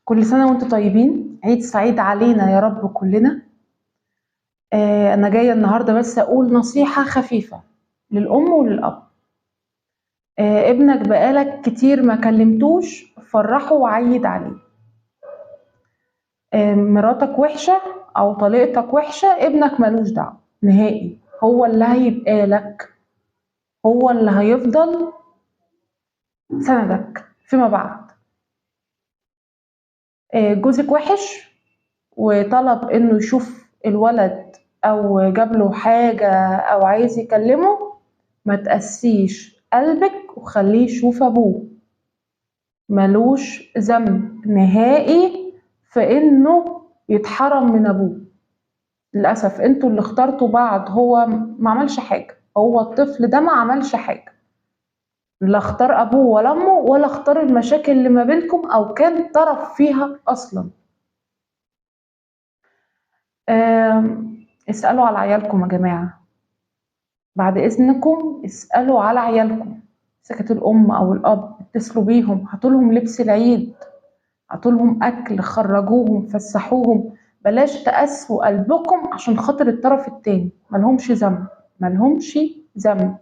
كل سنة وانتم طيبين، عيد سعيد علينا يا رب كلنا. أنا جاية النهاردة بس أقول نصيحة خفيفة للأم وللأب. ابنك بقالك كتير ما كلمتوش، فرحه وعيد عليه. مراتك وحشة أو طليقتك وحشة، ابنك ملوش دعوة نهائي. هو اللي هيبقى لك، هو اللي هيفضل سندك فيما بعد. جوزك وحش وطلب انه يشوف الولد او جاب له حاجة او عايز يكلمه، ما تقسيش قلبك وخليه يشوف ابوه. ملوش ذنب نهائي في انه يتحرم من ابوه. للأسف انتوا اللي اخترتوا بعض، هو ما عملش حاجة، هو الطفل ده ما عملش حاجة، لا اختار ابوه ولا امه ولا اختار المشاكل اللي ما بينكم او كان طرف فيها اصلا. اسألوا على عيالكم يا جماعة، بعد إذنكم اسألوا على عيالكم. سكت الأم أو الأب، اتصلوا بيهم، هاتولهم لبس العيد، هاتولهم أكل، خرجوهم، فسحوهم. بلاش تقسوا قلبكم عشان خاطر الطرف التاني، ملهمش ذنب، ملهمش ذنب.